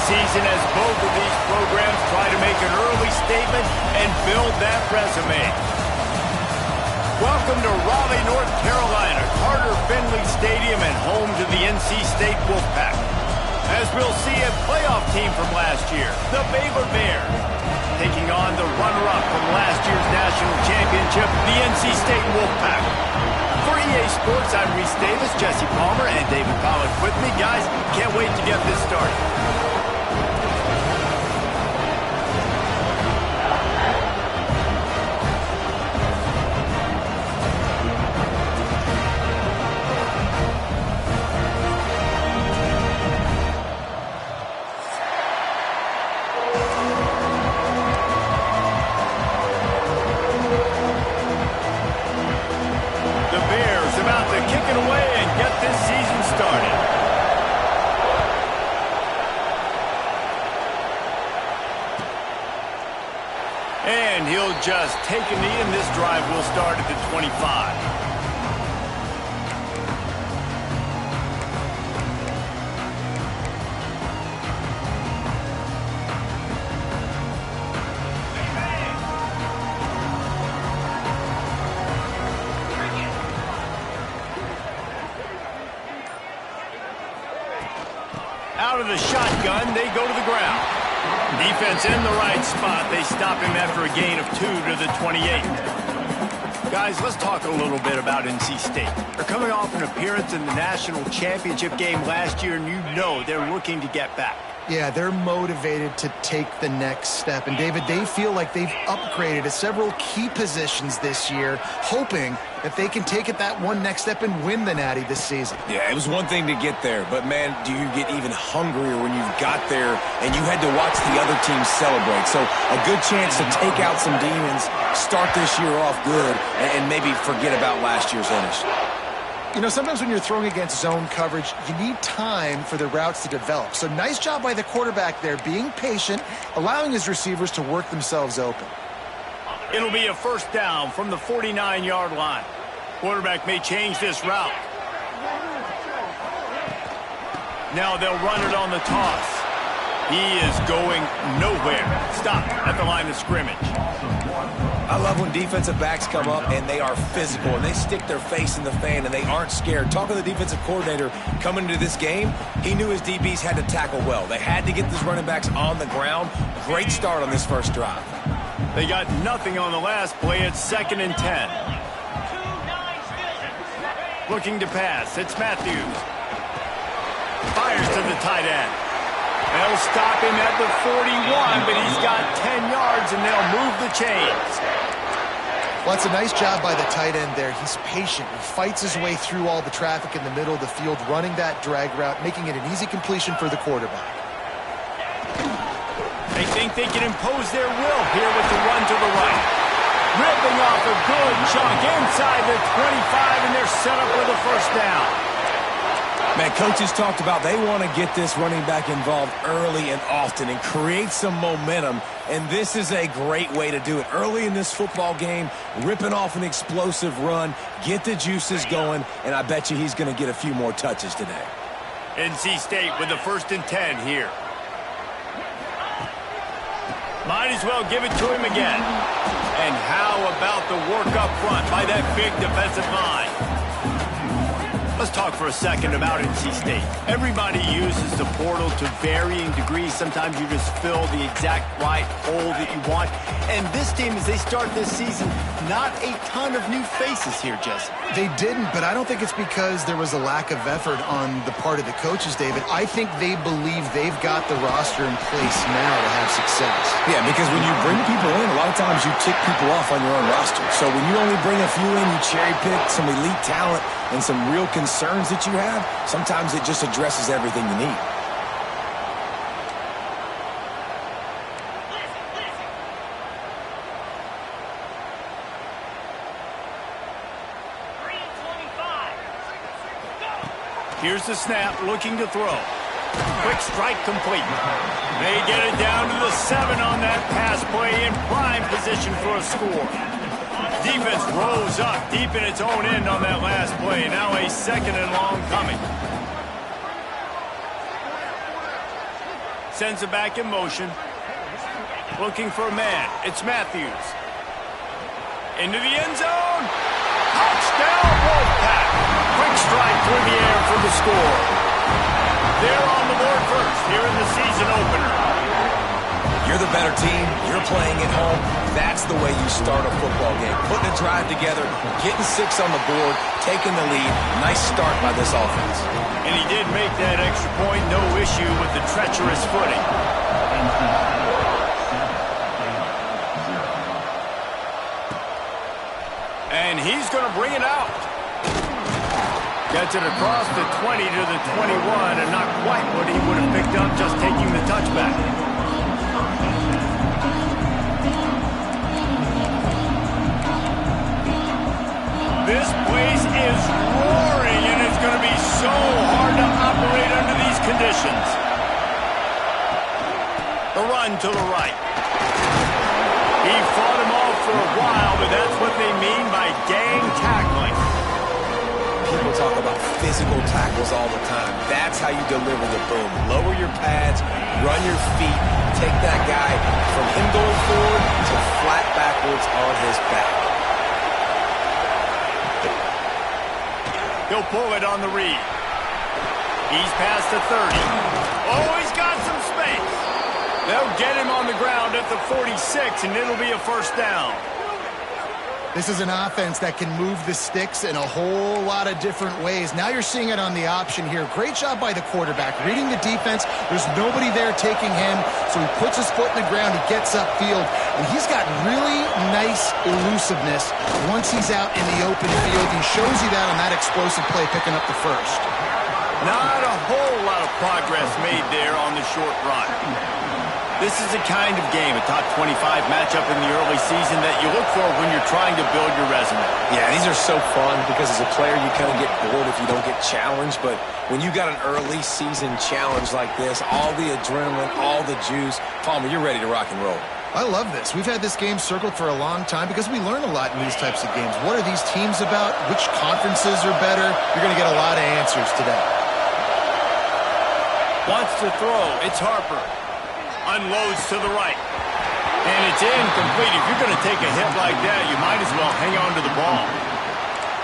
season as both of these programs try to make an early statement and build that resume. Welcome to Raleigh, North Carolina, Carter Finley Stadium, and home to the NC State Wolfpack. As we'll see a playoff team from last year, the Baylor Bears, taking on the runner-up from last year's national championship, the NC State Wolfpack. For EA Sports, I'm Reese Davis, Jesse Palmer, and David Pollack with me. Guys, can't wait to get this started. And he'll just take a knee, and this drive will start at the 25. Out of the shotgun, they go to the ground. Defense in the right spot. They stop him after a gain of 2 to the 28. Guys, let's talk a little bit about NC State. They're coming off an appearance in the national championship game last year, and you know they're looking to get back. Yeah, they're motivated to take the next step. And, David, they feel like they've upgraded to several key positions this year, hoping that they can take it that one next step and win the Natty this season. Yeah, it was one thing to get there, but, man, do you get even hungrier when you've got there and you had to watch the other team celebrate. So a good chance to take out some demons, start this year off good, and maybe forget about last year's finish. You know, sometimes when you're throwing against zone coverage, you need time for the routes to develop. So nice job by the quarterback there, being patient, allowing his receivers to work themselves open. It'll be a first down from the 49-yard line. Quarterback may change this route. Now they'll run it on the toss. He is going nowhere. Stop at the line of scrimmage. I love when defensive backs come up and they are physical and they stick their face in the fan and they aren't scared. Talking to the defensive coordinator coming into this game, he knew his DBs had to tackle well. They had to get these running backs on the ground. Great start on this first drive. They got nothing on the last play. It's 2nd and 10. Looking to pass. It's Matthews. Fires to the tight end. They'll stop him at the 41, but he's got 10 yards, and they'll move the chains. Well, that's a nice job by the tight end there. He's patient. He fights his way through all the traffic in the middle of the field, running that drag route, making it an easy completion for the quarterback. They think they can impose their will here with the run to the right. Ripping off a good chunk inside the 25, and they're set up with a first down. Man, coaches talked about they want to get this running back involved early and often and create some momentum, and this is a great way to do it. Early in this football game, ripping off an explosive run, get the juices going, and I bet you he's going to get a few more touches today. NC State with the 1st and 10 here. Might as well give it to him again. And how about the work up front by that big defensive line? Let's talk for a second about NC State. Everybody uses the portal to varying degrees. Sometimes you just fill the exact right hole that you want. And this team, as they start this season, not a ton of new faces here, Jesse. They didn't, but I don't think it's because there was a lack of effort on the part of the coaches, David. I think they believe they've got the roster in place now to have success. Yeah, because when you bring people in, a lot of times you tick people off on your own roster. So when you only bring a few in, you cherry pick some elite talent and some real concerns that you have, sometimes it just addresses everything you need. Here's the snap, looking to throw. Quick strike complete. They get it down to the 7 on that pass play, in prime position for a score. Defense rose up deep in its own end on that last play. Now a 2nd and long coming. Sends it back in motion. Looking for a man. It's Matthews. Into the end zone. Touchdown, Wolfpack. Quick strike through the air for the score. They're on the board first here in the season opener. You're the better team. You're playing at home. That's the way you start a football game. Putting a drive together, getting 6 on the board, taking the lead. Nice start by this offense. And he did make that extra point. No issue with the treacherous footing. And he's going to bring it out. Gets it across the 20 to the 21, and not quite what he would have picked up just taking the touchback. This place is roaring, and it's going to be so hard to operate under these conditions. The run to the right. He fought him off for a while, but that's what they mean by gang tackling. People talk about physical tackles all the time. That's how you deliver the boom. Lower your pads, run your feet, take that guy from him going forward to flat backwards on his back. He'll pull it on the read. He's past the 30. Oh, he's got some space. They'll get him on the ground at the 46, and it'll be a first down. This is an offense that can move the sticks in a whole lot of different ways. Now you're seeing it on the option here. Great job by the quarterback. Reading the defense, there's nobody there taking him, so he puts his foot in the ground, he gets upfield, and he's got really nice elusiveness once he's out in the open field. He shows you that on that explosive play, picking up the first. Not a whole lot of progress made there on the short run. This is the kind of game, a top 25 matchup in the early season that you look for when you're trying to build your resume. Yeah, these are so fun because as a player you kind of get bored if you don't get challenged, but when you got an early season challenge like this, all the adrenaline, all the juice, Palmer, you're ready to rock and roll. I love this. We've had this game circled for a long time because we learn a lot in these types of games. What are these teams about? Which conferences are better? You're going to get a lot of answers today. Wants to throw. It's Harper. Unloads to the right. And it's incomplete. If you're going to take a hit like that, you might as well hang on to the ball.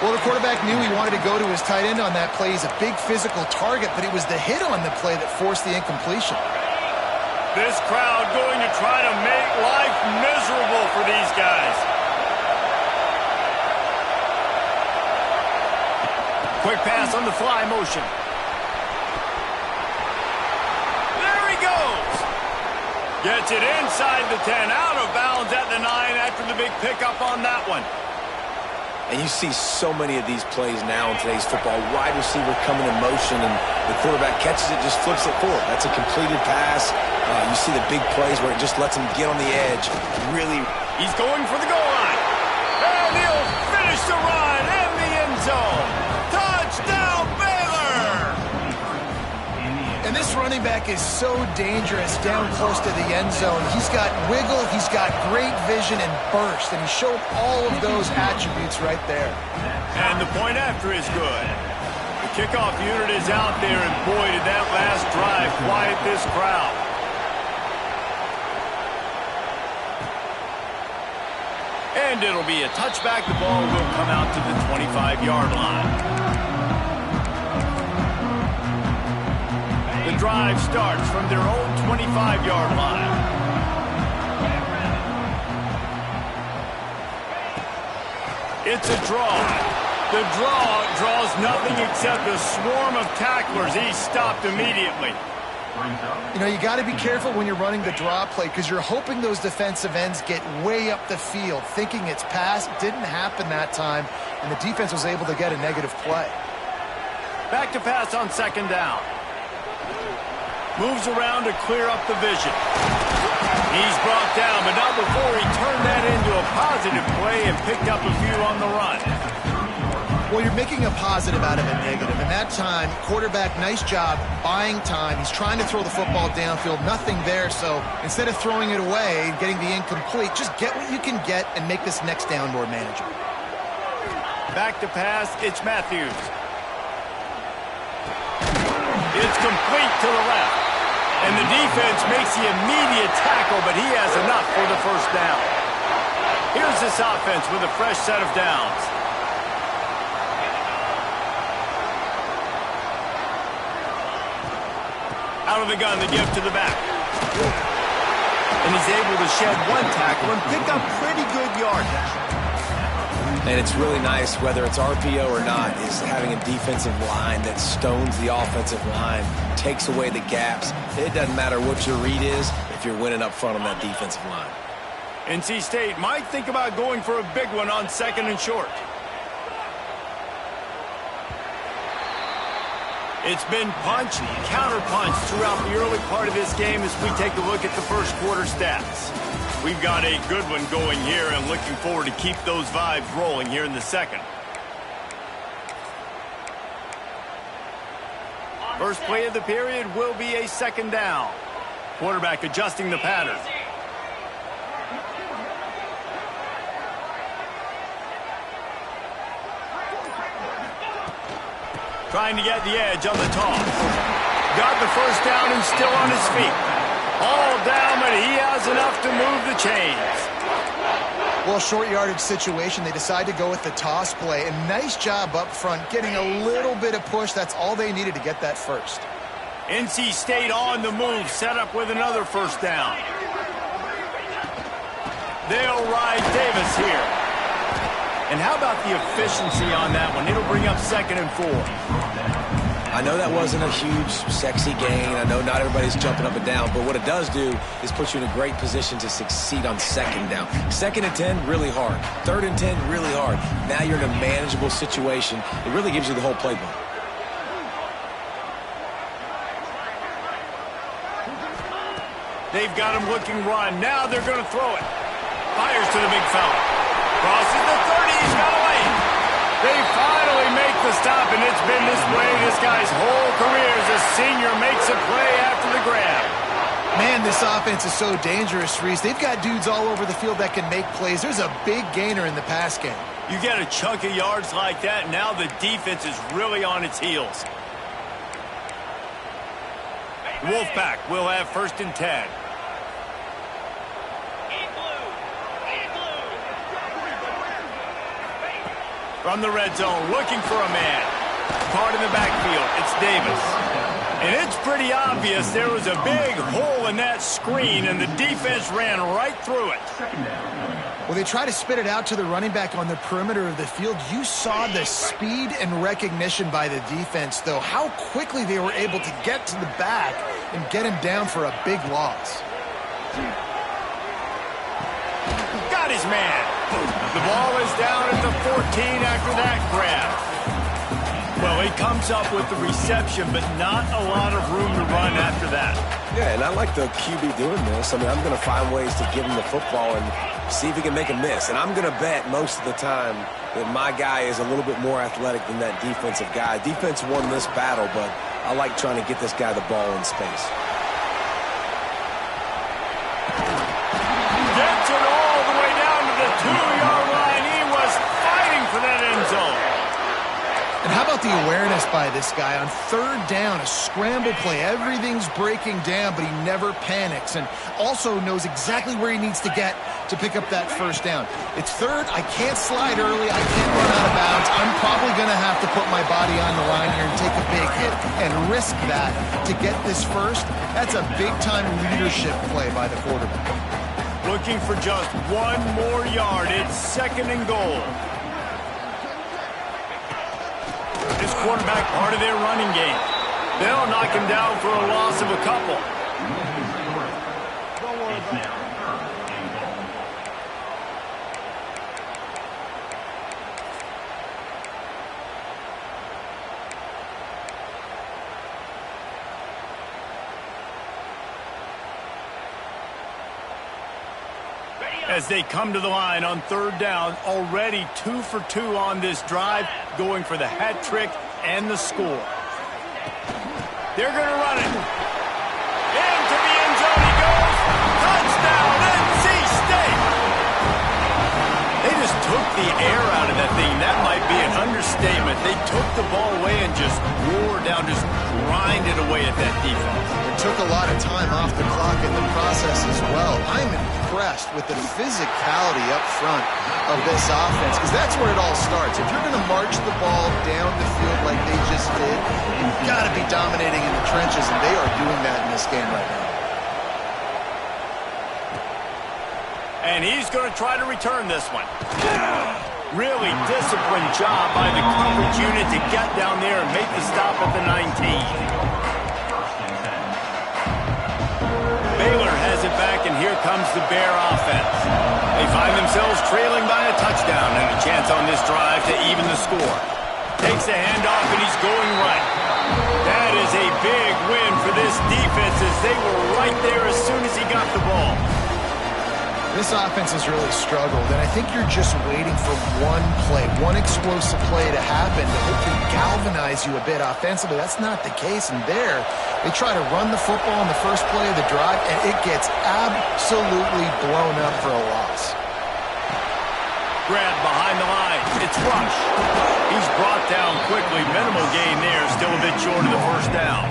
Well, the quarterback knew he wanted to go to his tight end on that play. He's a big physical target, but it was the hit on the play that forced the incompletion. This crowd going to try to make life miserable for these guys. Quick pass on the fly motion. There he goes. Gets it inside the 10, out of bounds at the 9 after the big pickup on that one. And you see so many of these plays now in today's football. Wide receiver coming in motion, and the quarterback catches it, just flips it forward. That's a completed pass. You see the big plays where it just lets him get on the edge. Really, he's going for the goal line. And he'll finish the run in the end zone. Touchdown, Baylor! And this running back is so dangerous down close to the end zone. He's got wiggle, he's got great vision and burst, and he showed all of those attributes right there. And the point after is good. The kickoff unit is out there, and boy, did that last drive quiet this crowd. And it'll be a touchback. The ball will come out to the 25-yard line. The drive starts from their own 25-yard line. It's a draw. The draw draws nothing except a swarm of tacklers. He's stopped immediately. You know, you got to be careful when you're running the draw play because you're hoping those defensive ends get way up the field, thinking it's pass. Didn't happen that time, and the defense was able to get a negative play. Back to pass on second down. Moves around to clear up the vision. He's brought down, but not before he turned that into a positive play and picked up a few on the run. Well, you're making a positive out of a negative, and that time, quarterback, nice job buying time. He's trying to throw the football downfield, nothing there, so instead of throwing it away and getting the incomplete, just get what you can get and make this next down more manageable. Back to pass, it's Matthews. It's complete to the left. And the defense makes the immediate tackle, but he has enough for the first down. Here's this offense with a fresh set of downs. Out of the gun, the give to the back. And he's able to shed one tackle and pick up pretty good yardage. And it's really nice, whether it's RPO or not, is having a defensive line that stones the offensive line, takes away the gaps. It doesn't matter what your read is if you're winning up front on that defensive line. NC State might think about going for a big one on 2nd and short. It's been punch, counter-punch throughout the early part of this game as we take a look at the first quarter stats. We've got a good one going here and looking forward to keep those vibes rolling here in the second. First play of the period will be a 2nd down. Quarterback adjusting the pattern. Trying to get the edge on the toss. Got the first down and still on his feet. All down, but he has enough to move the chains. Well, short yardage situation, they decide to go with the toss play. And nice job up front, getting a little bit of push. That's all they needed to get that first. NC State on the move, set up with another first down. They'll ride Davis here. And how about the efficiency on that one? It'll bring up 2nd and 4. I know that wasn't a huge, sexy gain. I know not everybody's jumping up and down, but what it does do is put you in a great position to succeed on 2nd down. 2nd and 10, really hard. 3rd and 10, really hard. Now you're in a manageable situation. It really gives you the whole playbook. They've got him looking run. Now they're going to throw it. Fires to the big fella. Crosses the 30. He's got away. They finally make the stop, and it's been this way this guy's whole career as a senior makes a play after the grab. Man, this offense is so dangerous, Reese. They've got dudes all over the field that can make plays. There's a big gainer in the pass game. You get a chunk of yards like that, now the defense is really on its heels. Wolfpack will have 1st and 10. From the red zone, looking for a man. Caught in the backfield, it's Davis. And it's pretty obvious there was a big hole in that screen, and the defense ran right through it. Well, they try to spit it out to the running back on the perimeter of the field. You saw the speed and recognition by the defense, though. How quickly they were able to get to the back and get him down for a big loss. Got his man. The ball is down at the 14 after that grab. Well, he comes up with the reception, but not a lot of room to run after that. Yeah, and I like the QB doing this. I mean, I'm going to find ways to give him the football and see if he can make a miss. And I'm going to bet most of the time that my guy is a little bit more athletic than that defensive guy. Defense won this battle, but I like trying to get this guy the ball in space. Gets it all the way down to the 2-yard line. He was fighting for that end zone. And how about the awareness by this guy on 3rd down, a scramble play. Everything's breaking down, but he never panics and also knows exactly where he needs to get to pick up that first down. It's 3rd. I can't slide early. I can't run out of bounds. I'm probably going to have to put my body on the line here and take a big hit and risk that to get this first. That's a big-time leadership play by the quarterback. Looking for just one more yard. It's 2nd and goal. This quarterback part of their running game. They'll knock him down for a loss of a couple. As they come to the line on 3rd down, already 2 for 2 on this drive, going for the hat trick and the score. They're going to run it. Into the end zone he goes. Touchdown, NC State. They just took the air out of that thing. That might be an understatement. They took the ball away and just wore down, just grinded away at that defense. It took a lot of time off the clock in the process as well. I'm impressed with the physicality up front of this offense, because that's where it all starts. If you're going to march the ball down the field like they just did, you've got to be dominating in the trenches, and they are doing that in this game right now. And he's going to try to return this one. Really disciplined job by the coverage unit to get down there and make the stop at the 19. Baylor has it back, and here comes the Bear offense. They find themselves trailing by a touchdown and a chance on this drive to even the score. Takes the handoff, and he's going right. That is a big win for this defense, as they were right there as soon as he got the ball. This offense has really struggled, and I think you're just waiting for one play, one explosive play to happen to hopefully galvanize you a bit offensively. That's not the case, and there, they try to run the football in the first play of the drive, and it gets absolutely blown up for a loss. Grab behind the line. It's Rush. He's brought down quickly. Minimal gain there, still a bit short of the first down.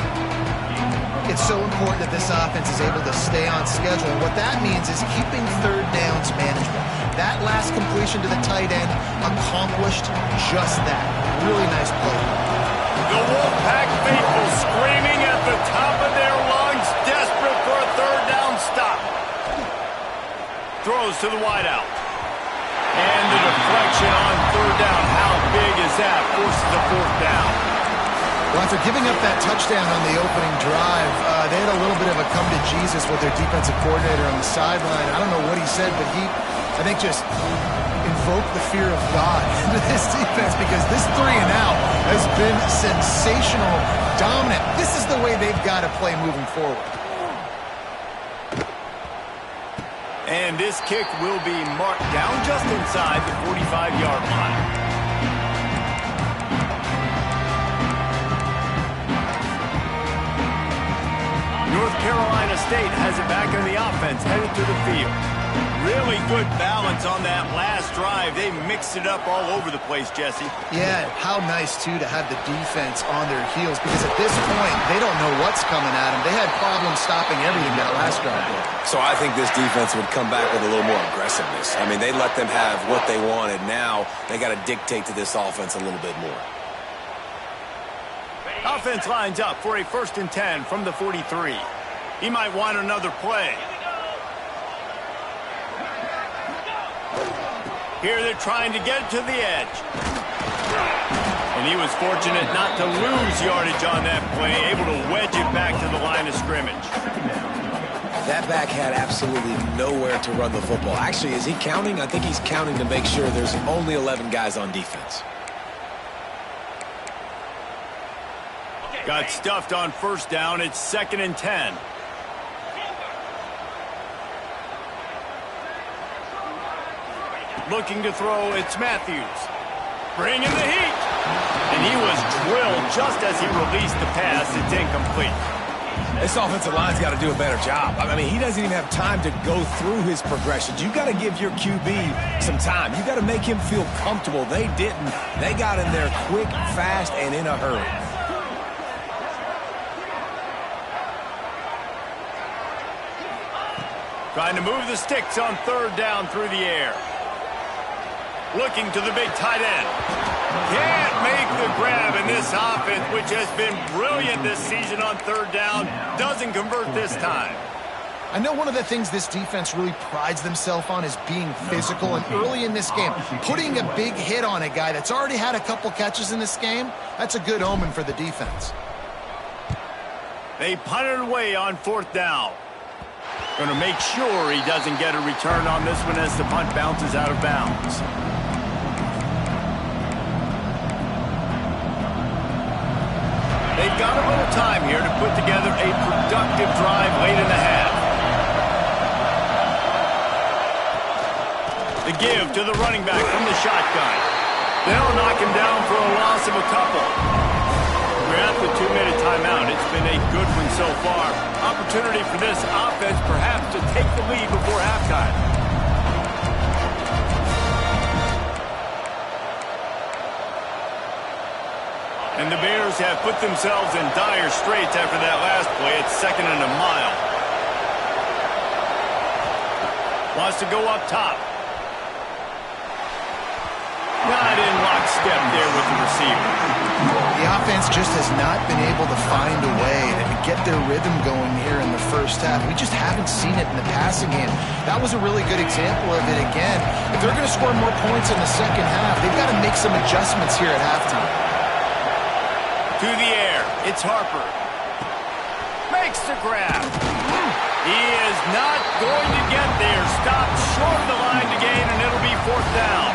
It's so important that this offense is able to stay on schedule. And what that means is keeping third downs management. That last completion to the tight end accomplished just that. Really nice play. The Wolfpack faithful screaming at the top of their lungs, desperate for a third down stop. Throws to the wideout. And the deflection on third down. How big is that? Forces a fourth down. Well, after giving up that touchdown on the opening drive, they had a little bit of a come to Jesus with their defensive coordinator on the sideline. I don't know what he said, but he, I think, just invoked the fear of God into this defense, because this 3-and-out has been sensational, dominant. This is the way they've got to play moving forward. And this kick will be marked down just inside the 45-yard line. North Carolina State has it back on the offense, headed to the field. Really good balance on that last drive. They mixed it up all over the place, Jesse. Yeah, how nice, too, to have the defense on their heels, because at this point, they don't know what's coming at them. They had problems stopping everything that last drive did. So I think this defense would come back with a little more aggressiveness. I mean, they let them have what they wanted. Now they got to dictate to this offense a little bit more. Offense lines up for a 1st and 10 from the 43. He might want another play. Here they're trying to get to the edge. And he was fortunate not to lose yardage on that play, able to wedge it back to the line of scrimmage. That back had absolutely nowhere to run the football. Actually, is he counting? I think he's counting to make sure there's only 11 guys on defense. Got stuffed on 1st down. It's 2nd and 10. Looking to throw, it's Matthews. Bringing the heat. And he was drilled just as he released the pass. It's incomplete. This offensive line's got to do a better job. I mean, he doesn't even have time to go through his progressions. You got to give your QB some time. You got to make him feel comfortable. They didn't. They got in there quick, fast, and in a hurry. Trying to move the sticks on 3rd down through the air. Looking to the big tight end. Can't make the grab in this offense, which has been brilliant this season on 3rd down. Doesn't convert this time. I know one of the things this defense really prides themselves on is being physical, and early in this game, putting a big hit on a guy that's already had a couple catches in this game, that's a good omen for the defense. They punted away on 4th down. Going to make sure he doesn't get a return on this one as the punt bounces out of bounds. They've got a little time here to put together a productive drive late in the half. The give to the running back from the shotgun. They'll knock him down for a loss of a couple. We're at the 2-minute timeout. It's been a good one so far. Opportunity for this offense perhaps to take the lead before halftime. And the Bears have put themselves in dire straits after that last play. It's 2nd and a mile. Wants to go up top. Not in lockstep there with the receiver. The offense just has not been able to find a way to get their rhythm going here in the first half. We just haven't seen it in the passing game. That was a really good example of it again. If they're going to score more points in the second half, they've got to make some adjustments here at halftime. To the air, it's Harper. Makes the grab. He is not going to get there. Stopped short of the line to gain, and it'll be 4th down.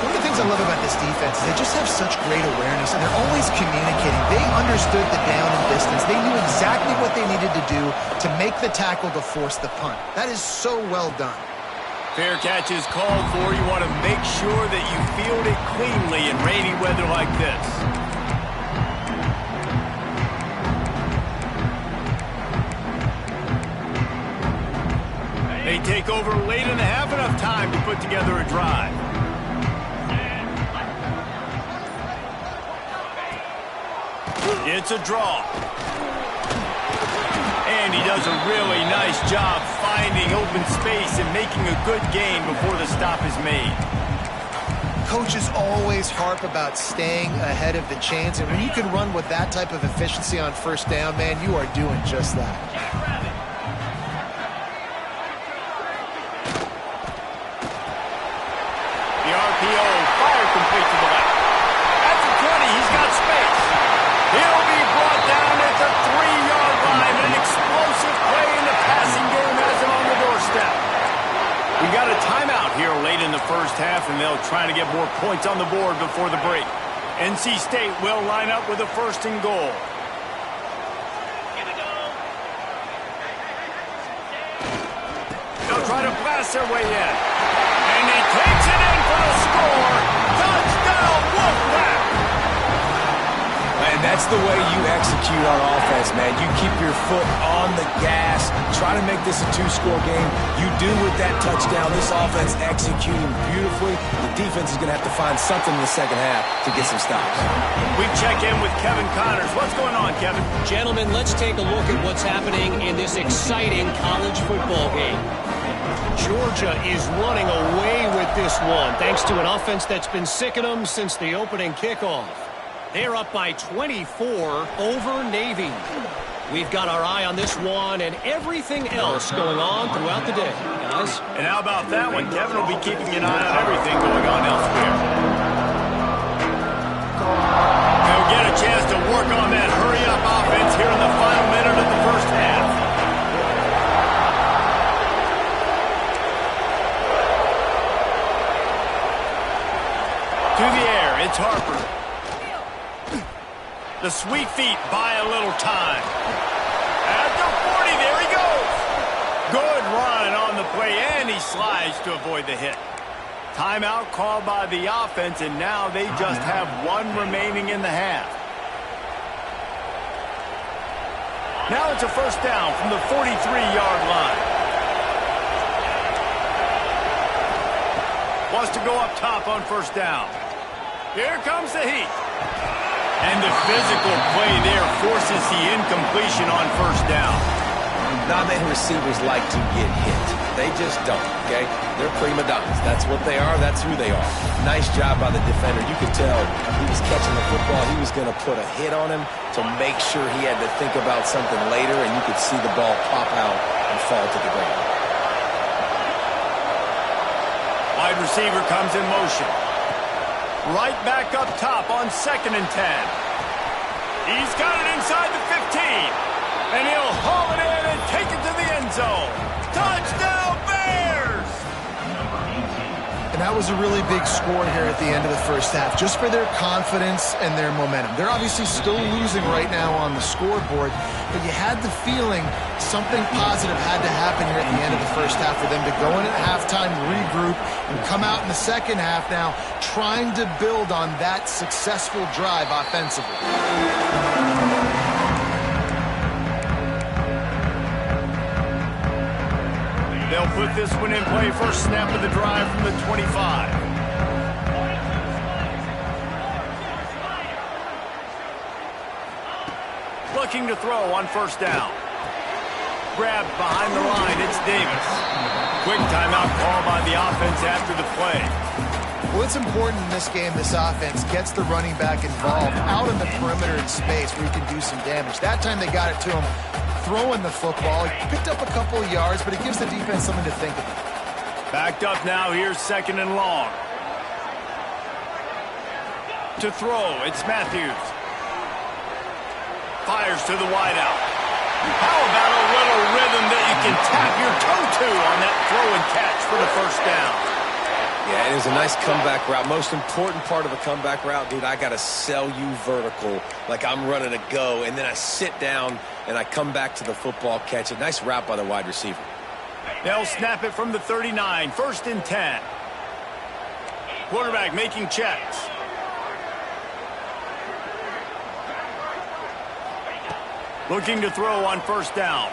One of the things I love about this defense is they just have such great awareness, and they're always communicating. They understood the down and distance. They knew exactly what they needed to do to make the tackle to force the punt. That is so well done. Fair catch is called for. You want to make sure that you field it cleanly in rainy weather like this. They take over late and have enough time to put together a drive. It's a draw. And he does a really nice job finding open space and making a good gain before the stop is made. Coaches always harp about staying ahead of the chains, and when you can run with that type of efficiency on first down, man, you are doing just that. The RPO, fire complete to the left. At the 20, he's got space. He'll be brought down at the 3-yard line. An explosive play in the passing game has him on the doorstep. We got a timeout here late in the first half, and they'll try to get more points on the board before the break. NC State will line up with a 1st and goal. They'll try to blast their way in. And he takes it in for a score. Touchdown, Wolfpack! And that's the way you execute on offense, man. You keep your foot on the gas, try to make this a 2-score game. You do with that touchdown. This offense executing beautifully. The defense is going to have to find something in the second half to get some stops. We check in with Kevin Connors. What's going on, Kevin? Gentlemen, let's take a look at what's happening in this exciting college football game. Georgia is running away with this one, thanks to an offense that's been sicking them since the opening kickoff. They're up by 24 over Navy. We've got our eye on this one and everything else going on throughout the day, guys. And how about that one? Kevin will be keeping an eye on everything going on elsewhere. They'll get a chance to work on that hurry-up offense here in the final minute of the first half. To the air, it's Harper. The sweet feet buy a little time. At the 40, there he goes. Good run on the play, and he slides to avoid the hit. Timeout called by the offense, and now they just have one remaining in the half. Now it's a 1st down from the 43-yard line. Wants to go up top on 1st down. Here comes the heat. And the physical play there forces the incompletion on 1st down. Non-man receivers like to get hit. They just don't, okay? They're prima donnas. That's what they are. That's who they are. Nice job by the defender. You could tell he was catching the football. He was going to put a hit on him to make sure he had to think about something later, and you could see the ball pop out and fall to the ground. Wide receiver comes in motion. Right back up top on 2nd and 10. He's got it inside the 15. And he'll haul it in and take it to the end zone. Touchdown, Bears! And that was a really big score here at the end of the first half, just for their confidence and their momentum. They're obviously still losing right now on the scoreboard, but you had the feeling something positive had to happen here at the end of the first half for them to go in at halftime, regroup, and come out in the second half now trying to build on that successful drive offensively. They'll put this one in play. First snap of the drive from the 25. Looking to throw on first down. Grabbed behind the line, it's Davis. Quick timeout call by the offense after the play. Well, it's important in this game this offense gets the running back involved out in the perimeter in space where he can do some damage. That time they got it to him throwing the football. He picked up a couple of yards, but it gives the defense something to think about. Backed up now, here's second and long. To throw, it's Matthews. Fires to the wideout. How about a little rhythm that you can tap your toe to on that throw and catch for the first down? Yeah, it is a nice comeback route. Most important part of a comeback route, dude, I got to sell you vertical like I'm running a go, and then I sit down and I come back to the football catch. A nice route by the wide receiver. They'll snap it from the 39, first and 10. Quarterback making checks. Looking to throw on first down.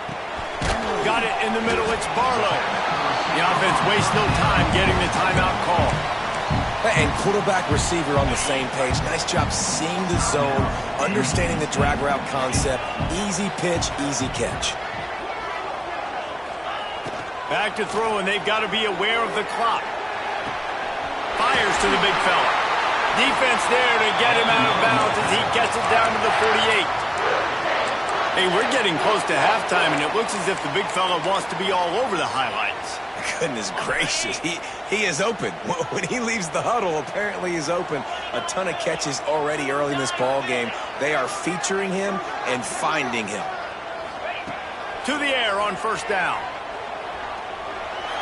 Got it in the middle, it's Barlow. The offense wastes no time getting the timeout call. And quarterback receiver on the same page. Nice job seeing the zone, understanding the drag route concept. Easy pitch, easy catch. Back to throw, and they've got to be aware of the clock. Fires to the big fella. Defense there to get him out of bounds as he gets it down to the 48. Hey, we're getting close to halftime, and it looks as if the big fella wants to be all over the highlights. Goodness gracious, he is open. When he leaves the huddle, apparently he's open. A ton of catches already early in this ball game. They are featuring him and finding him. To the air on first down.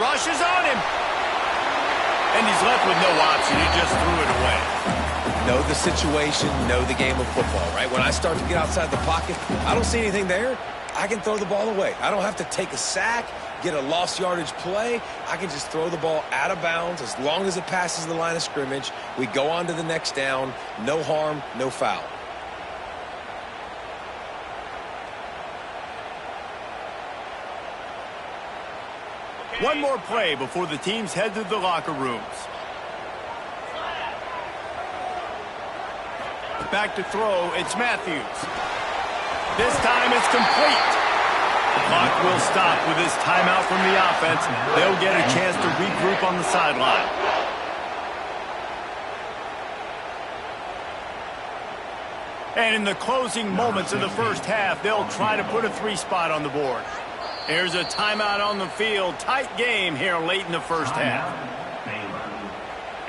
Rushes on him. And he's left with no option. He just threw it away. Know the situation, know the game of football, right? When I start to get outside the pocket, I don't see anything there. I can throw the ball away. I don't have to take a sack, get a lost yardage play. I can just throw the ball out of bounds as long as it passes the line of scrimmage. We go on to the next down. No harm, no foul. One more play before the teams head to the locker rooms. Back to throw, it's Matthews. This time it's complete. The clock will stop with this timeout from the offense. They'll get a chance to regroup on the sideline. And in the closing moments of the first half, they'll try to put a 3 spot on the board. There's a timeout on the field. Tight game here late in the first half.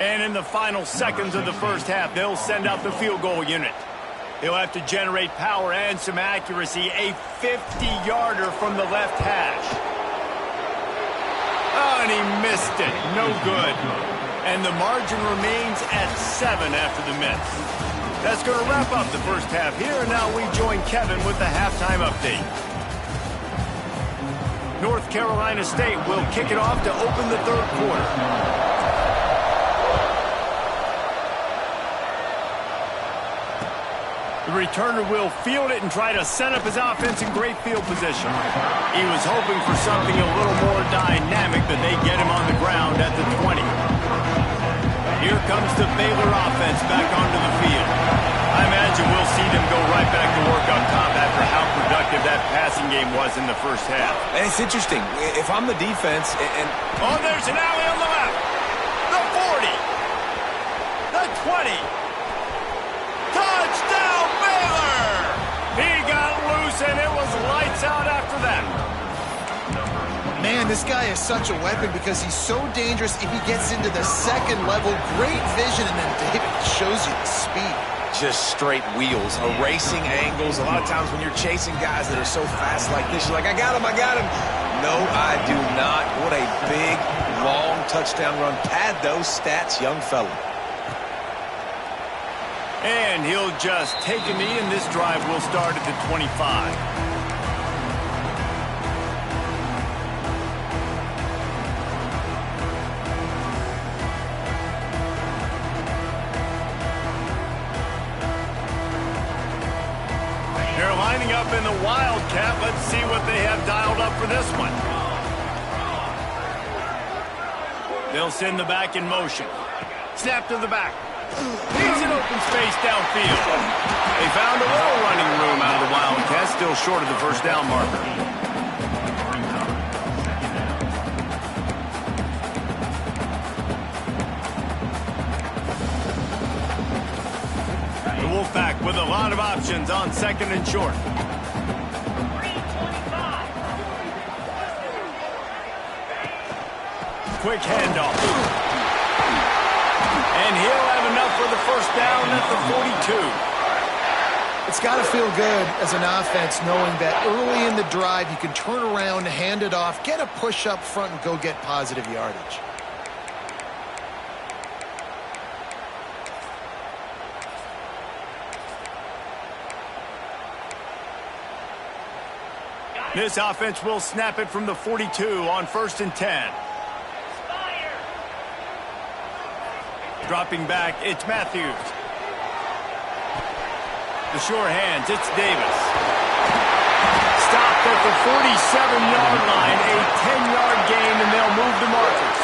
And in the final seconds of the first half, they'll send out the field goal unit. They'll have to generate power and some accuracy. A 50-yarder from the left hash. Oh, and he missed it. No good. And the margin remains at 7 after the miss. That's going to wrap up the first half here. And now we join Kevin with the halftime update. North Carolina State will kick it off to open the third quarter. The returner will field it and try to set up his offense in great field position. He was hoping for something a little more dynamic, but they get him on the ground at the 20. Here comes the Baylor offense back onto the field. I imagine we'll see them go right back to work up top after how productive that passing game was in the first half. And it's interesting. If I'm the defense and oh, there's an alley on the left. The 40. The 20. Touchdown, Baylor! He got loose, and it was lights out after that. Man, this guy is such a weapon because he's so dangerous if he gets into the second level. Great vision, and then David shows you the speed. just straight wheels, erasing angles. A lot of times when you're chasing guys that are so fast like this, you're like, I got him, I got him. No, I do not. What a big, long touchdown run. Pad those stats, young fella. And he'll just take a knee, and this drive will start at the 25. They're lining up in the Wildcat. Let's see what they have dialed up for this one. They'll send the back in motion. Snap to the back. He's in open space downfield. They found a little running room out of the Wildcats, still short of the first down marker. The Wolfpack with a lot of options on second and short. Quick handoff. And he'll have enough for the first down at the 42. It's got to feel good as an offense knowing that early in the drive you can turn around, hand it off, get a push up front, and go get positive yardage. This offense will snap it from the 42 on 1st and 10. Dropping back, it's Matthews. The sure hands, it's Davis. Stopped at the 47-yard line, a 10-yard gain, and they'll move the markers.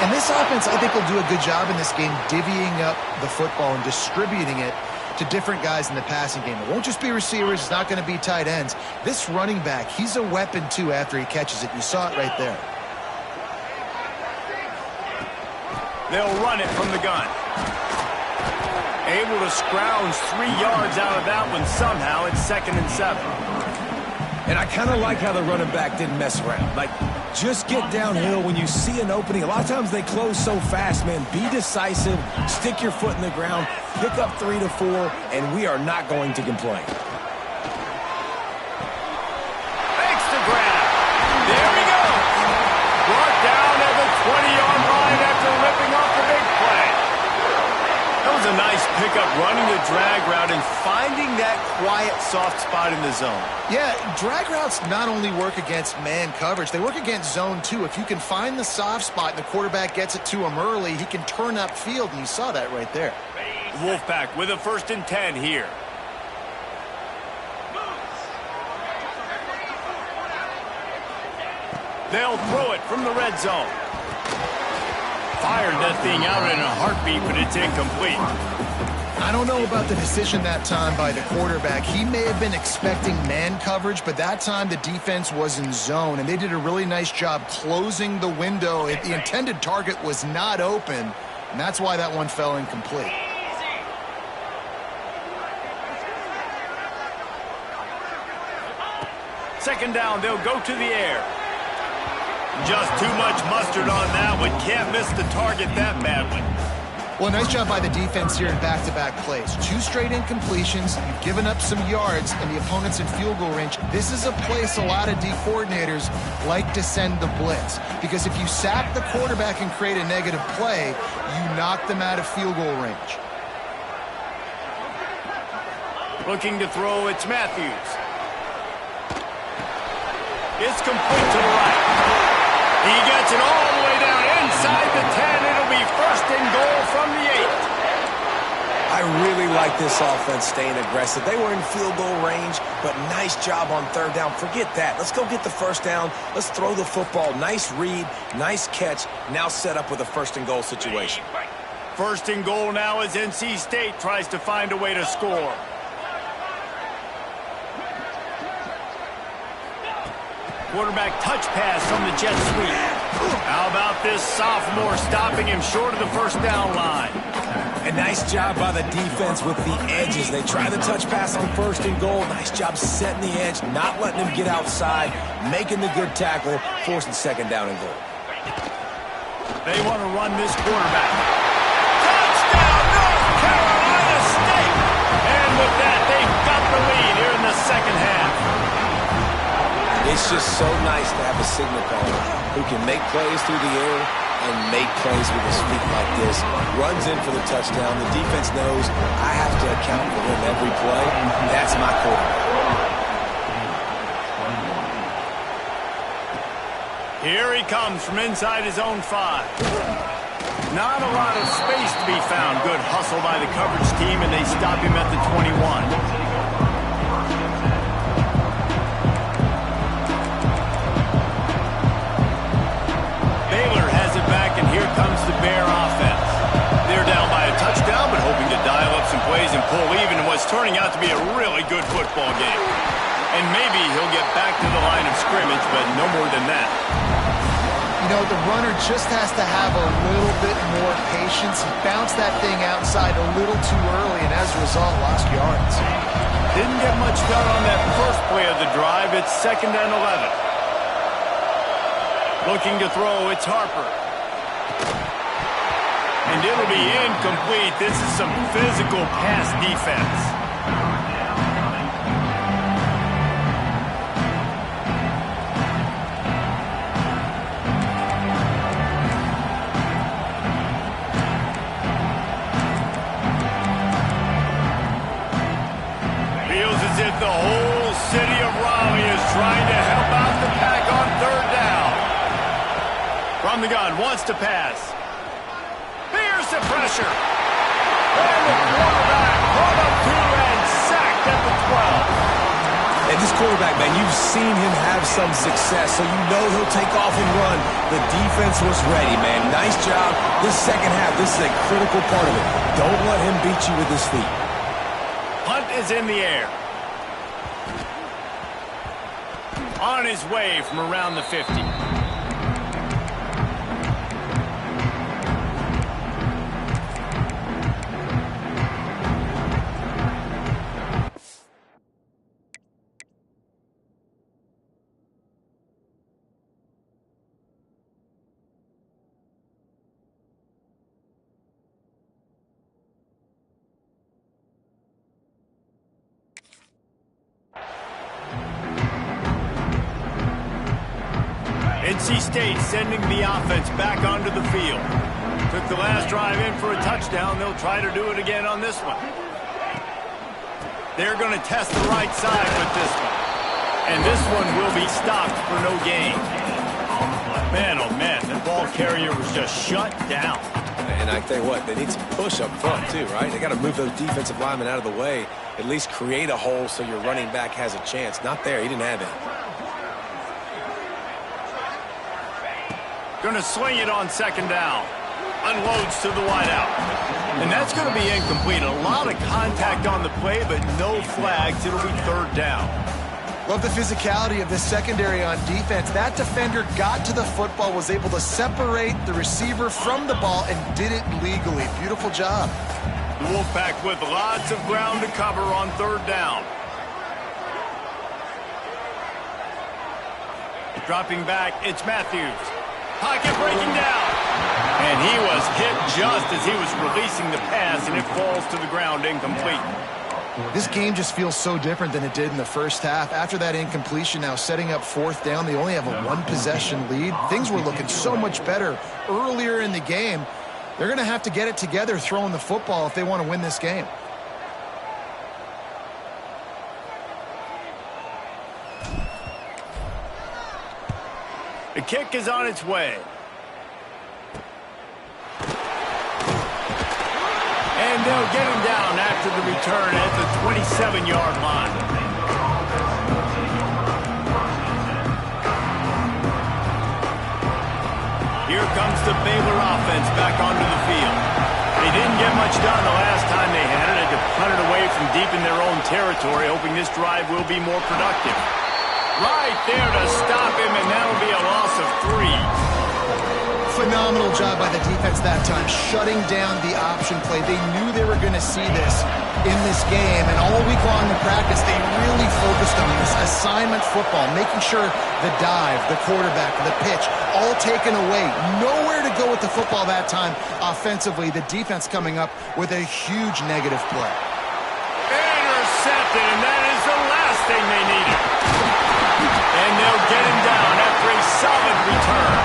And this offense, I think, will do a good job in this game divvying up the football and distributing it to different guys in the passing game. It won't just be receivers. It's not going to be tight ends. This running back, he's a weapon, too, after he catches it. You saw it right there. They'll run it from the gun. Able to scrounge 3 yards out of that one somehow. It's 2nd and 7. And I kind of like how the running back didn't mess around. Like, just get downhill when you see an opening. A lot of times they close so fast, man. Be decisive, stick your foot in the ground, pick up 3 to 4, and we are not going to complain. Thanks to grab. There we go. Brought down at the 20-yard line after ripping off the big play. That was a nice pickup, running the drag route and finding that quiet, soft spot in the zone. Yeah, drag routes not only work against man coverage, they work against zone too. If you can find the soft spot and the quarterback gets it to him early, he can turn upfield, and you saw that right there. Wolfpack with a 1st and 10 here. They'll throw it from the red zone. Fired that thing out in a heartbeat, but it's incomplete. I don't know about the decision that time by the quarterback. He may have been expecting man coverage, but that time the defense was in zone, and they did a really nice job closing the window. The intended target was not open, and that's why that one fell incomplete. Second down, they'll go to the air. Just too much mustard on that one. Can't miss the target that badly. Well, nice job by the defense here in back-to-back plays. 2 straight incompletions. You've given up some yards, and the opponent's in field goal range. This is a place a lot of D coordinators like to send the blitz, because if you sack the quarterback and create a negative play, you knock them out of field goal range. Looking to throw, it's Matthews. It's complete to the right. He gets it all the way down inside the 10. It'll be 1st and goal from the 8. I really like this offense staying aggressive. They were in field goal range, but nice job on 3rd down. Forget that. Let's go get the 1st down. Let's throw the football. Nice read, nice catch. Now set up with a 1st and goal situation. 1st and goal now as NC State tries to find a way to score. Quarterback touch pass from the jet sweep. How about this sophomore stopping him short of the 1st down line? A nice job by the defense with the edges. They try the touch pass on 1st and goal. Nice job setting the edge, not letting him get outside, making the good tackle, forcing 2nd down and goal. They want to run this quarterback. Touchdown, North Carolina State! And with that, they've got the lead here in the 2nd half. It's just so nice to have a signal caller who can make plays through the air and make plays with his feet like this. Runs in for the touchdown. The defense knows I have to account for him every play. That's my quarterback. Here he comes from inside his own 5. Not a lot of space to be found. Good hustle by the coverage team, and they stop him at the 21. Baylor has it back, and here comes the Bear offense. They're down by turning out to be a really good football game. And maybe he'll get back to the line of scrimmage, but no more than that. You know, the runner just has to have a little bit more patience. He bounced that thing outside a little too early, and as a result, lost yards. Didn't get much done on that first play of the drive. It's 2nd and 11. Looking to throw, it's Harper. And it'll be incomplete. This is some physical pass defense. The whole city of Raleigh is trying to help out the pack on 3rd down. From the gun, wants to pass. Fears the pressure. And the quarterback brought up 2 and sacked at the 12. And this quarterback, man, you've seen him have some success, so you know he'll take off and run. The defense was ready, man. Nice job. This second half, this is a critical part of it. Don't let him beat you with his feet. Punt is in the air. On his way from around the 50. NC State sending the offense back onto the field. Took the last drive in for a touchdown. They'll try to do it again on this one. They're going to test the right side with this one. And this one will be stopped for no gain. Man, oh man, that ball carrier was just shut down. And I tell you what, they need some push up front too, right? They got to move those defensive linemen out of the way. At least create a hole so your running back has a chance. Not there. He didn't have it. Going to swing it on 2nd down. Unloads to the wideout. And that's going to be incomplete. A lot of contact on the play, but no flags. It'll be 3rd down. Love the physicality of this secondary on defense. That defender got to the football, was able to separate the receiver from the ball, and did it legally. Beautiful job. The Wolfpack with lots of ground to cover on 3rd down. Dropping back, it's Matthews. Pocket breaking down. And he was hit just as he was releasing the pass, and it falls to the ground incomplete. This game just feels so different than it did in the first half. After that incompletion, now setting up 4th down, they only have a 1-possession lead. Things were looking so much better earlier in the game. They're going to have to get it together throwing the football if they want to win this game. The kick is on its way. And they'll get him down after the return at the 27-yard line. Here comes the Baylor offense back onto the field. They didn't get much done the last time they had it. Had to punt it away from deep in their own territory, hoping this drive will be more productive. Right there to stop him, and that'll be a loss of 3. Phenomenal job by the defense that time, shutting down the option play. They knew they were going to see this in this game, and all week long in practice, they really focused on this assignment football, making sure the dive, the quarterback, the pitch, all taken away. Nowhere to go with the football that time offensively. The defense coming up with a huge negative play. Intercepted, and that is the last thing they needed. And they'll get him down after a solid return.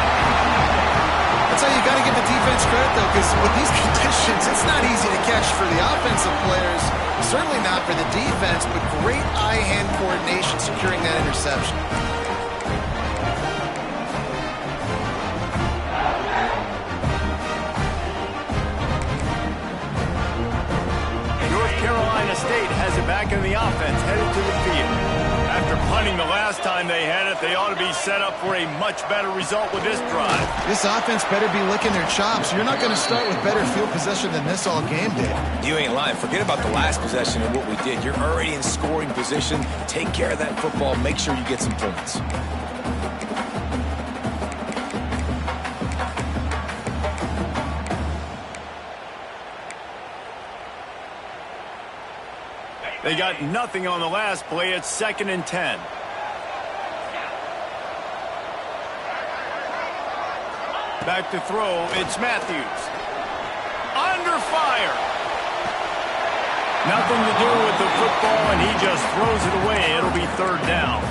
That's how you got to give the defense credit, though, because with these conditions, it's not easy to catch for the offensive players. Certainly not for the defense, but great eye-hand coordination securing that interception. North Carolina Louisiana State has it back in the offense, headed to the field. After punting the last time they had it, they ought to be set up for a much better result with this drive. This offense better be licking their chops. You're not going to start with better field possession than this all game did. You ain't lying. Forget about the last possession and what we did. You're already in scoring position. Take care of that football. Make sure you get some points. They got nothing on the last play. It's 2nd and 10. Back to throw. It's Matthews. Under fire. Nothing to do with the football, and he just throws it away. It'll be 3rd down.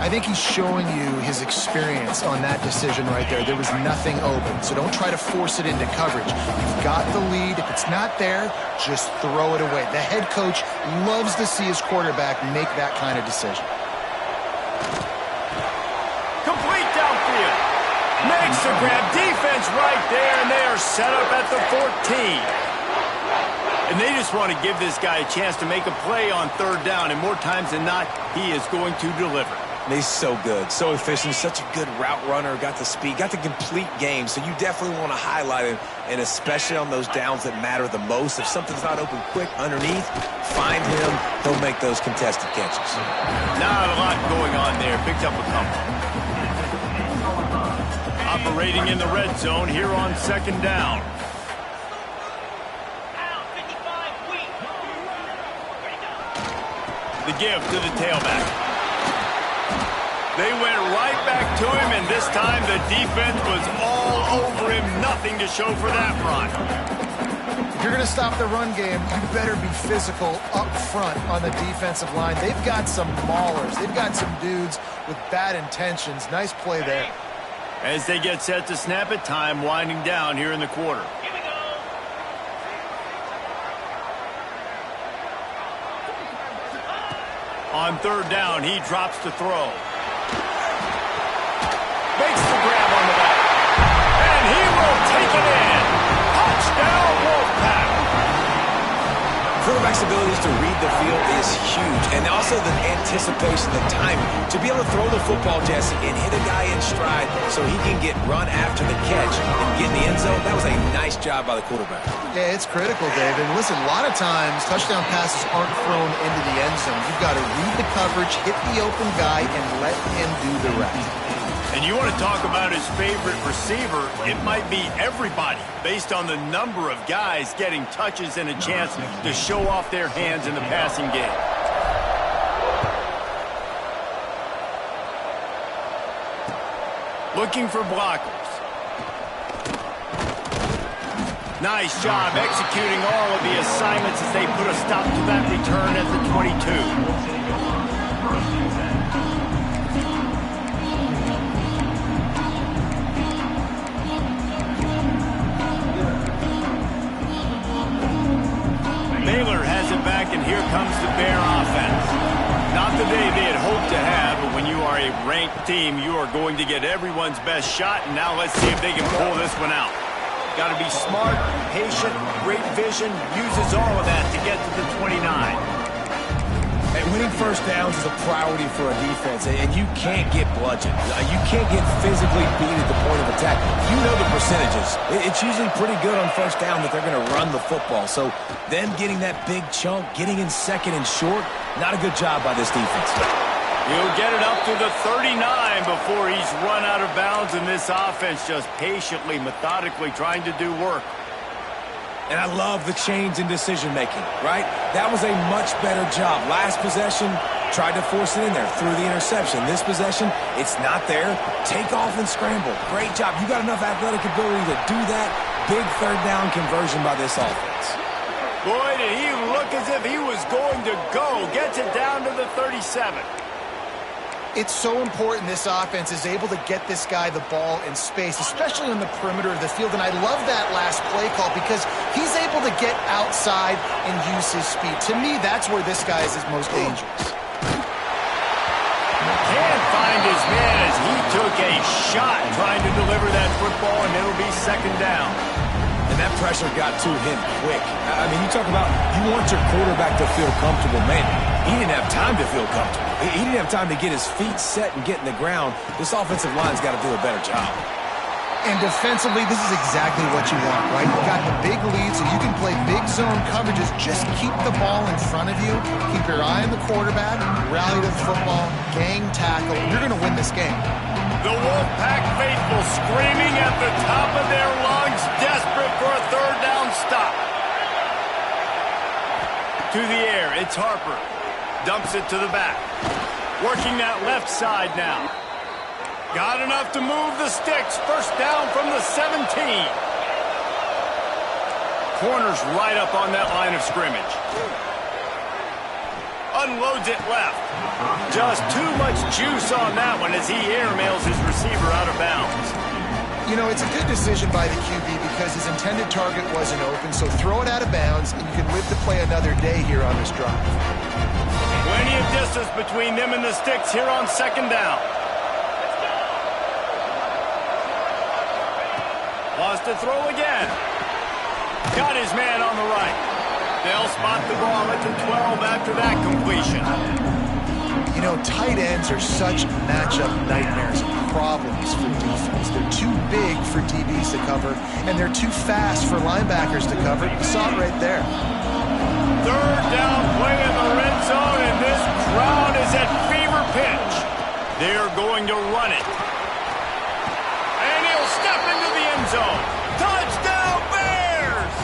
I think he's showing you his experience on that decision right there. There was nothing open, so don't try to force it into coverage. You've got the lead. If it's not there, just throw it away. The head coach loves to see his quarterback make that kind of decision. Complete downfield. Makes the grab. Defense right there, and they are set up at the 14. And they just want to give this guy a chance to make a play on 3rd down, and more times than not, he is going to deliver. He's so good, so efficient, such a good route runner, got the speed, got the complete game, so you definitely want to highlight him, and especially on those downs that matter the most. If something's not open quick underneath, find him, he'll make those contested catches. Not a lot going on there, picked up a couple. Operating in the red zone here on 2nd down. The give to the tailback. They went right back to him, and this time the defense was all over him. Nothing to show for that run. If you're going to stop the run game, you better be physical up front on the defensive line. They've got some maulers. They've got some dudes with bad intentions. Nice play there. As they get set to snap it, time winding down here in the quarter. On 3rd down, he drops to throw. Makes the grab on the back. And he will take it in. Touchdown, Wolfpack. Quarterback's abilities to read the field is huge, and also the anticipation, the timing. To be able to throw the football, Jesse, and hit a guy in stride so he can get run after the catch and get in the end zone, that was a nice job by the quarterback. Yeah, it's critical, Dave. And listen, a lot of times touchdown passes aren't thrown into the end zone. You've got to read the coverage, hit the open guy, and let him do the rest. And you want to talk about his favorite receiver, it might be everybody, based on the number of guys getting touches and a chance to show off their hands in the passing game. Looking for blockers. Nice job executing all of the assignments as they put a stop to that return at the 22. Baylor has it back, and here comes the Bear offense. Not the day they had hoped to have, but when you are a ranked team, you are going to get everyone's best shot, and now let's see if they can pull this one out. Got to be smart, patient, great vision, uses all of that to get to the 29. And winning 1st downs is a priority for a defense, and you can't get bludgeoned. You can't get physically beat at the point of attack. You know the percentages. It's usually pretty good on 1st down that they're going to run the football. So them getting that big chunk, getting in 2nd and short, not a good job by this defense. He'll get it up to the 39 before he's run out of bounds, and this offense just patiently, methodically trying to do work. And I love the change in decision-making, right? That was a much better job. Last possession, tried to force it in there, threw the interception. This possession, it's not there. Take off and scramble. Great job. You got enough athletic ability to do that. Big 3rd down conversion by this offense. Boy, did he look as if he was going to go. Gets it down to the 37. It's so important this offense is able to get this guy the ball in space, especially on the perimeter of the field. And I love that last play call because he's able to get outside and use his speed. To me, that's where this guy is his most dangerous. Can't find his man as he took a shot trying to deliver that football, and it'll be 2nd down. And And that pressure got to him quick. I mean, you talk about you want your quarterback to feel comfortable. Man, he didn't have time to feel comfortable. He didn't have time to get his feet set and get in the ground. This offensive line's got to do a better job. And defensively, this is exactly what you want, right? You got the big lead, so you can play big zone coverages. Just keep the ball in front of you. Keep your eye on the quarterback. Rally to the football. Gang tackle. You're going to win this game. The Wolfpack faithful screaming at the top of their lungs, desperate for a third down stop. To the air, it's Harper. Dumps it to the back. Working that left side now. Got enough to move the sticks. First down from the 17. Corner's right up on that line of scrimmage. Unloads it left. Just too much juice on that one as he airmails his receiver out of bounds. You know, it's a good decision by the QB because his intended target wasn't open, so throw it out of bounds, and you can live to play another day here on this drive. Plenty of distance between them and the sticks here on second down. Lost to throw again. Got his man on the right. They'll spot the ball at the 12 after that completion. You know, tight ends are such matchup nightmares and problems for defense. They're too big for DBs to cover, and they're too fast for linebackers to cover. You saw it right there. Third down play in the red zone, and this crowd is at fever pitch. They're going to run it. And he'll step into the end zone. Touchdown, Bears!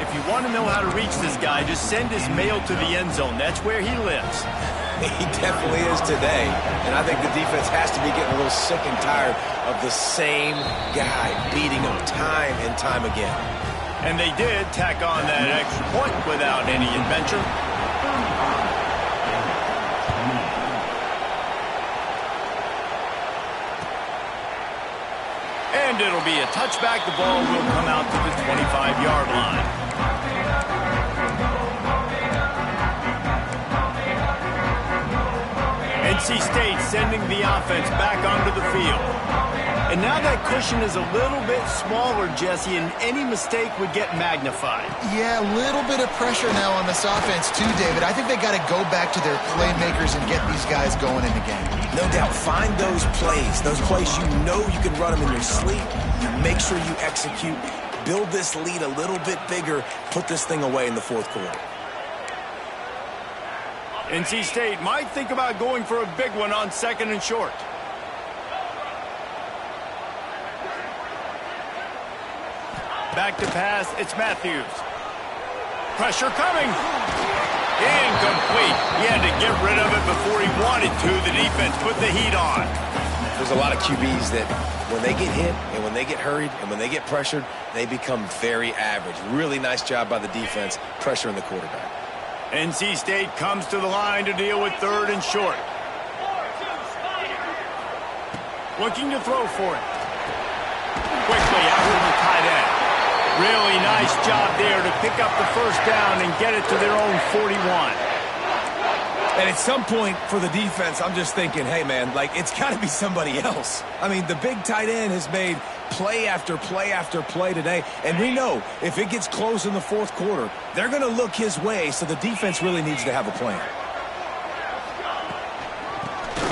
If you want to know how to reach this guy, just send his mail to the end zone. That's where he lives. He definitely is today. And I think the defense has to be getting a little sick and tired of the same guy beating them time and time again. And they did tack on that extra point without any adventure. And it'll be a touchback. The ball will come out to the 25-yard line. NC State sending the offense back onto the field. And now that cushion is a little bit smaller, Jesse, and any mistake would get magnified. Yeah, a little bit of pressure now on this offense too, David. I think they got to go back to their playmakers and get these guys going in the game. No doubt. Find those plays you know you can run them in your sleep. Make sure you execute. Build this lead a little bit bigger. Put this thing away in the fourth quarter. NC State might think about going for a big one on second and short. Back to pass, it's Matthews. Pressure coming. Incomplete. He had to get rid of it before he wanted to. The defense put the heat on. There's a lot of QBs that when they get hit and when they get hurried and when they get pressured, they become very average. Really nice job by the defense pressuring the quarterback. NC State comes to the line to deal with third and short. Looking to throw for it. Quickly out to the tight end. Really nice job there to pick up the first down and get it to their own 41. And at some point for the defense, I'm just thinking, hey, man, like, it's got to be somebody else. I mean, the big tight end has made play after play after play today. And we know if it gets close in the fourth quarter, they're going to look his way, so the defense really needs to have a plan.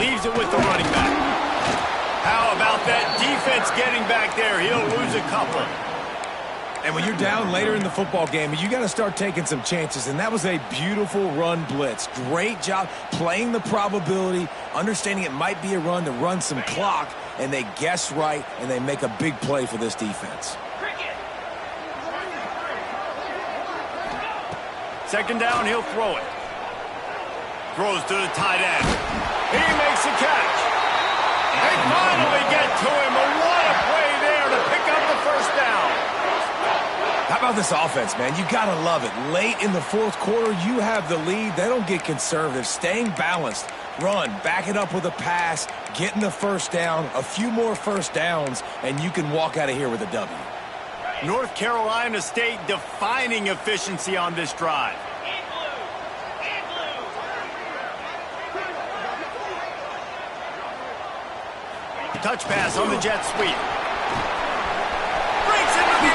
Leaves it with the running back. How about that defense getting back there? He'll lose a couple. And when you're down later in the football game, you got to start taking some chances. And that was a beautiful run blitz. Great job playing the probability, understanding it might be a run to run some clock, and they guess right, and they make a big play for this defense. Second down, he'll throw it. Throws to the tight end. He makes a catch. They finally get to him. What a play there to pick up the first down. How about this offense, man? You got to love it. Late in the fourth quarter, you have the lead. They don't get conservative. Staying balanced. Run, back it up with a pass, getting the first down, a few more first downs, and you can walk out of here with a W. North Carolina State defining efficiency on this drive. Touch pass on the jet sweep. Breaks into the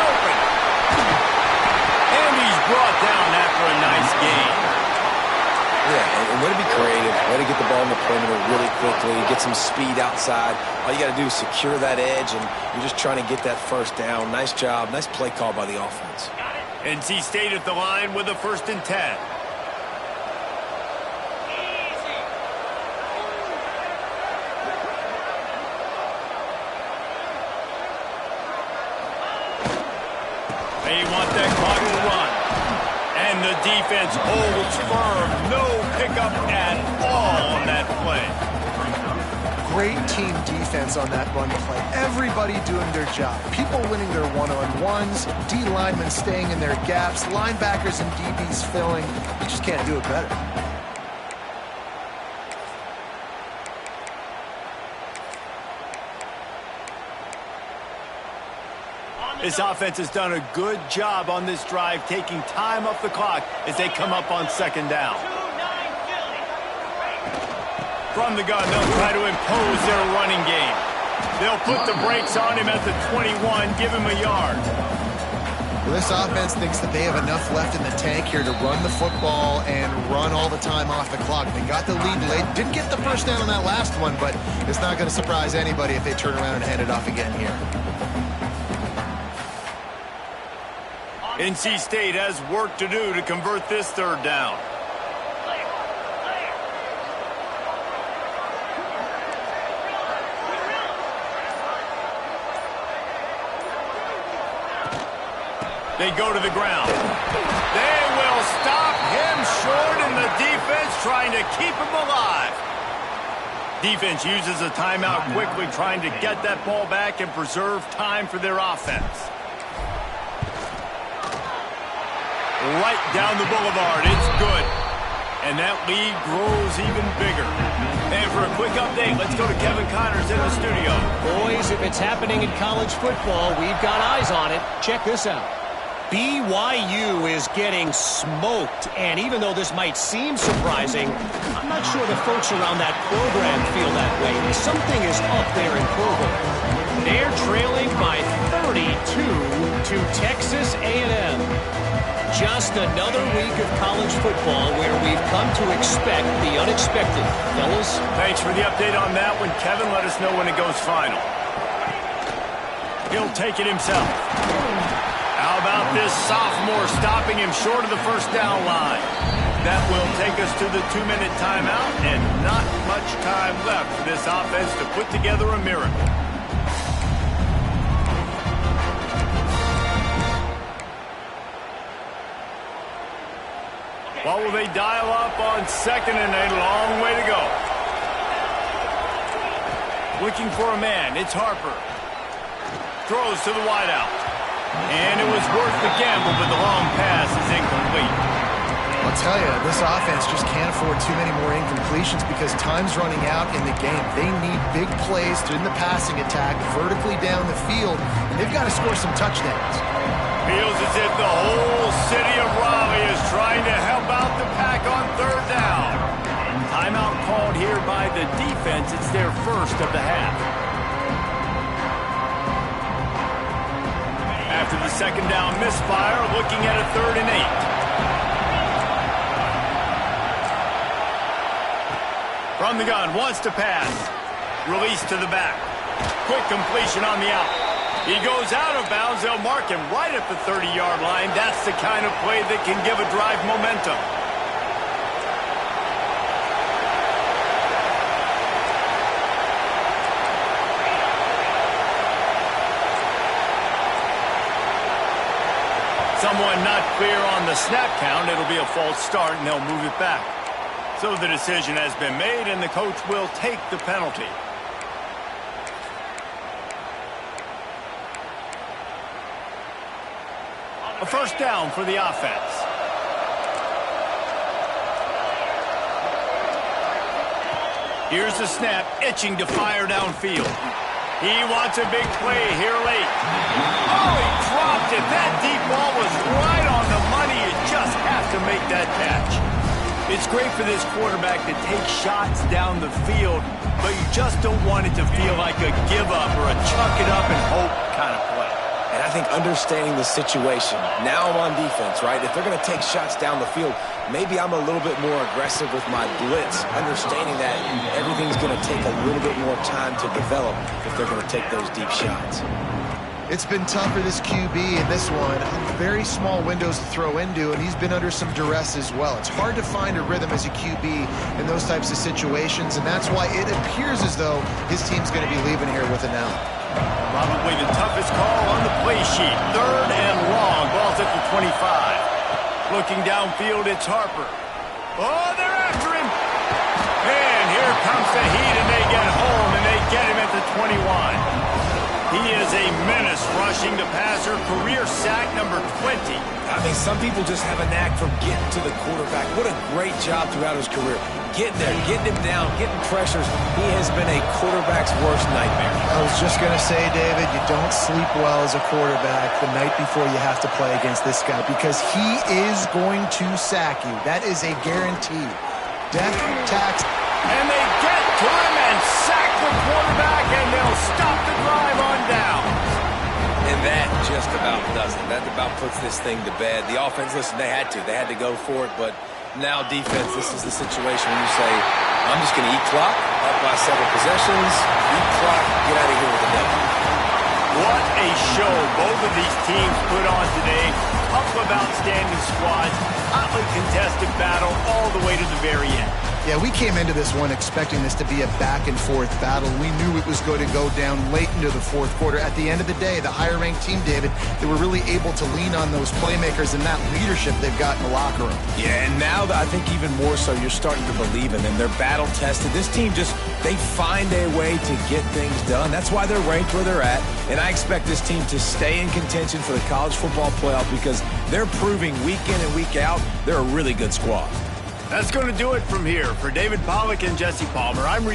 Way to get the ball in the perimeter really quickly, get some speed outside. All you got to do is secure that edge, and you're just trying to get that first down. Nice job. Nice play call by the offense. NC State at the line with a 1st and 10. They want that clock to run. And the defense holds firm. No pickup at all on that play. Great team defense on that run play. Everybody doing their job. People winning their one-on-ones, D linemen staying in their gaps, linebackers and DBs filling. You just can't do it better. This offense has done a good job on this drive, taking time off the clock as they come up on 2nd down. From the gun, they'll try to impose their running game. They'll put the brakes on him at the 21, give him a yard. Well, this offense thinks that they have enough left in the tank here to run the football and run all the time off the clock. They got the lead late. Didn't get the first down on that last one, but it's not going to surprise anybody if they turn around and hand it off again here. NC State has work to do to convert this 3rd down. They go to the ground. They will stop him short, and the defense trying to keep him alive. Defense uses a timeout quickly, trying to get that ball back and preserve time for their offense. Right down the boulevard. It's good. And that lead grows even bigger. And for a quick update, let's go to Kevin Connors in the studio. Boys, if it's happening in college football, we've got eyes on it. Check this out. BYU is getting smoked, and even though this might seem surprising, I'm not sure the folks around that program feel that way. Something is up there in Provo. They're trailing by 32 to Texas A&M. Just another week of college football where we've come to expect the unexpected. Fellas? Thanks for the update on that one, Kevin. Let us know when it goes final. He'll take it himself. How about this sophomore stopping him short of the 1st down line? That will take us to the 2-minute timeout, and not much time left for this offense to put together a miracle. What will they dial up on 2nd and a long way to go? Looking for a man. It's Harper. Throws to the wideout. And it was worth the gamble, but the long pass is incomplete. I'll tell you, this offense just can't afford too many more incompletions because time's running out in the game. They need big plays in the passing attack, vertically down the field, and they've got to score some touchdowns. Feels as if the whole city of Raleigh is trying to help out the pack on 3rd down. Timeout called here by the defense. It's their first of the half. After the 2nd down misfire, looking at a 3rd and 8. From the gun, wants to pass. Release to the back. Quick completion on the out. He goes out of bounds. They'll mark him right at the 30-yard line. That's the kind of play that can give a drive momentum. Someone not clear on the snap count. It'll be a false start, and they'll move it back. So the decision has been made, and the coach will take the penalty. A 1st down for the offense. Here's the snap, itching to fire downfield. He wants a big play here late. Oh, he dropped it. That deep ball was right on the money. You just have to make that catch. It's great for this quarterback to take shots down the field, but you just don't want it to feel like a give up or a chuck it up and hope kind of play. And I think understanding the situation, now I'm on defense, right? If they're going to take shots down the field, maybe I'm a little bit more aggressive with my blitz, understanding that everything's going to take a little bit more time to develop if they're going to take those deep shots. It's been tough for this QB in this one. Very small windows to throw into, and he's been under some duress as well. It's hard to find a rhythm as a QB in those types of situations, and that's why it appears as though his team's going to be leaving here with an out. Probably the toughest call on the play sheet. 3rd and long. Ball's at the 25. Looking downfield, it's Harper. Oh, they're after him. And here comes the heat, and they get home, and they get him at the 21. He is a menace rushing the passer, career sack number 20. I mean, some people just have a knack for getting to the quarterback. What a great job throughout his career. Getting there, getting him down, getting pressures. He has been a quarterback's worst nightmare. I was just going to say, David, you don't sleep well as a quarterback the night before you have to play against this guy because he is going to sack you. That is a guarantee. Death, tax. And they get to him and sack the quarterback, and they'll stop the drive on down. And that just about does it. That about puts this thing to bed. The offense, listen, they had to go for it, but now defense, this is the situation where you say, I'm just going to eat clock, up by several possessions, eat clock, get out of here with the W. What a show both of these teams put on today. Couple of outstanding squads, hotly contested battle all the way to the very end. Yeah, we came into this one expecting this to be a back-and-forth battle. We knew it was going to go down late into the fourth quarter. At the end of the day, the higher-ranked team, David, they were really able to lean on those playmakers and that leadership they've got in the locker room. Yeah, and now I think even more so, you're starting to believe in them. They're battle-tested. This team they find a way to get things done. That's why they're ranked where they're at. And I expect this team to stay in contention for the college football playoff because they're proving week in and week out they're a really good squad. That's going to do it from here. For David Pollack and Jesse Palmer, I'm Reese.